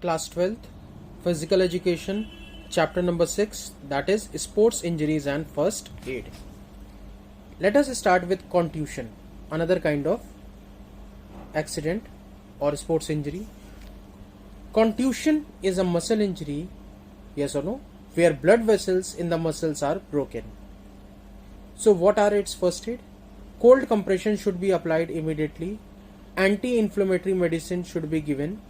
Class 12th, Physical Education, Chapter number 6, that is Sports Injuries and First Aid. Let us start with contusion, another kind of accident or sports injury. Contusion is a muscle injury, yes or no, where blood vessels in the muscles are broken. So what are its first aid? Cold compression should be applied immediately, anti-inflammatory medicine should be given,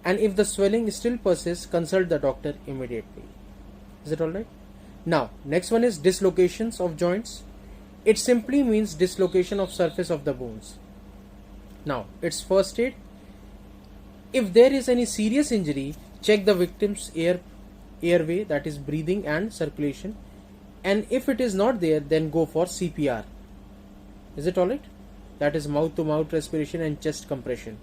and if the swelling still persists, consult the doctor immediately. Is it alright? Now, next one is dislocations of joints. It simply means dislocation of surface of the bones. Now, its first aid. If there is any serious injury, check the victim's airway, that is breathing and circulation. And if it is not there, then go for CPR. Is it alright? That is mouth to mouth respiration and chest compression.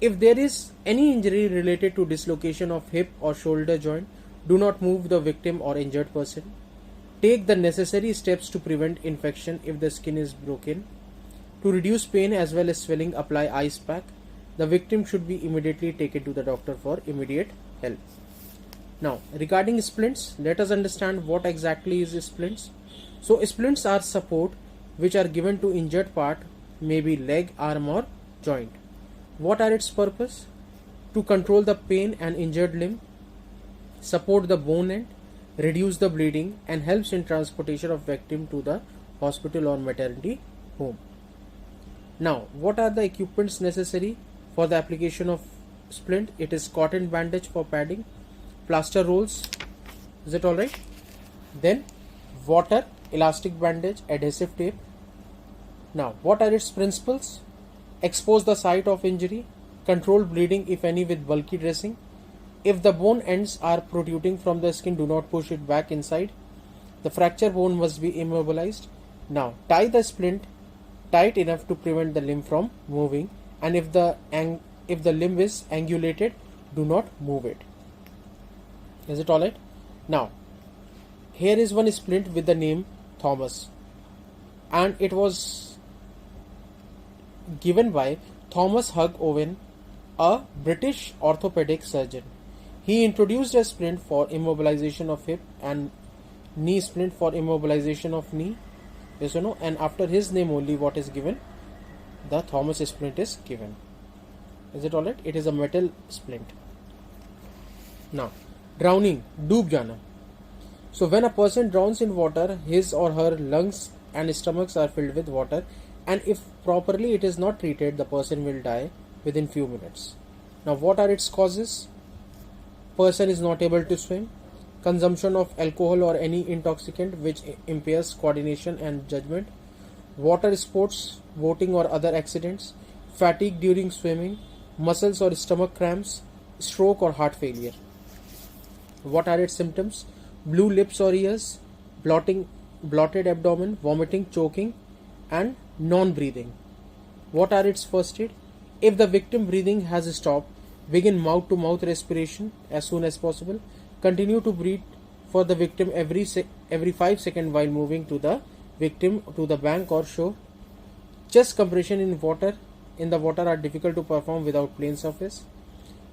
If there is any injury related to dislocation of hip or shoulder joint, do not move the victim or injured person. Take the necessary steps to prevent infection if the skin is broken. To reduce pain as well as swelling, apply ice pack. The victim should be immediately taken to the doctor for immediate help. Now, regarding splints, let us understand what exactly is splints. So, splints are support which are given to injured part, maybe leg, arm or joint. What are its purpose? To control the pain and injured limb, support the bone end, reduce the bleeding, and helps in transportation of victim to the hospital or maternity home. Now, what are the equipments necessary for the application of splint? It is cotton bandage for padding, plaster rolls. Is it alright? Then water, elastic bandage, adhesive tape. Now, what are its principles? Expose the site of injury, control bleeding if any with bulky dressing. If the bone ends are protruding from the skin, do not push it back inside. The fracture bone must be immobilized. Now, tie the splint tight enough to prevent the limb from moving, and if the limb is angulated, do not move it. Is it alright? Now, here is one splint with the name Thomas, and it was given by Thomas Hugh Owen, a British orthopedic surgeon. He introduced a splint for immobilization of hip and knee splint for immobilization of knee. Yes or no? And after his name only what is given? The Thomas splint is given. Is it alright? It is a metal splint. Now, drowning, डूब जाना. So when a person drowns in water, his or her lungs and stomachs are filled with water, and if properly it is not treated, the person will die within few minutes. Now, what are its causes? Person is not able to swim, consumption of alcohol or any intoxicant which impairs coordination and judgment, water sports, boating or other accidents, fatigue during swimming, muscles or stomach cramps, stroke or heart failure. What are its symptoms? Blue lips or ears, blotted abdomen, vomiting, choking, and non-breathing. What are its first aid? If the victim breathing has stopped, begin mouth-to-mouth respiration as soon as possible. Continue to breathe for the victim every 5 seconds while moving to the victim to the bank or shore. Chest compression in the water are difficult to perform without plain surface.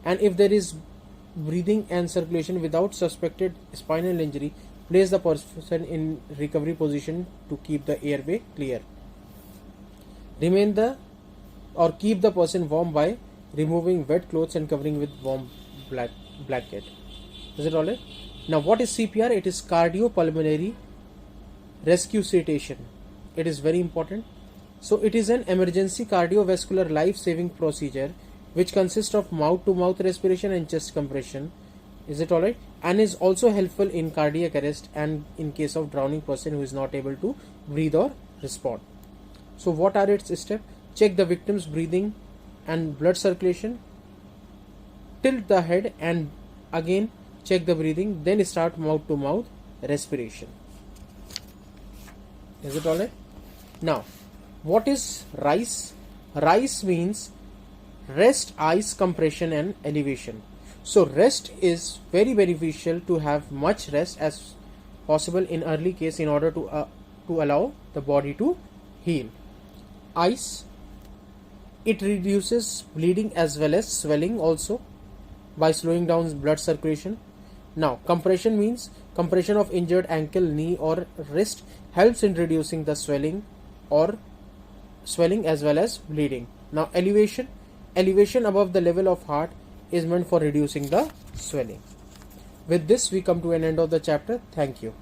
And if there is breathing and circulation without suspected spinal injury, place the person in recovery position to keep the airway clear. Keep the person warm by removing wet clothes and covering with warm blanket. Is it alright? Now, what is CPR? It is cardiopulmonary resuscitation. It is very important. So, it is an emergency cardiovascular life-saving procedure which consists of mouth-to-mouth respiration and chest compression. Is it alright? And is also helpful in cardiac arrest and in case of drowning person who is not able to breathe or respond. So, what are its steps? Check the victim's breathing and blood circulation. Tilt the head and again check the breathing. Then start mouth to mouth respiration. Is it alright? Now, what is RICE? RICE means rest, ice, compression and elevation. So, rest is very beneficial to have much rest as possible in early case in order to allow the body to heal. Ice, it reduces bleeding as well as swelling also. by slowing down blood circulation. Now, compression means compression of injured ankle, knee, or wrist helps in reducing the swelling as well as bleeding. Now, elevation above the level of heart is meant for reducing the swelling. With this, we come to an end of the chapter. Thank you.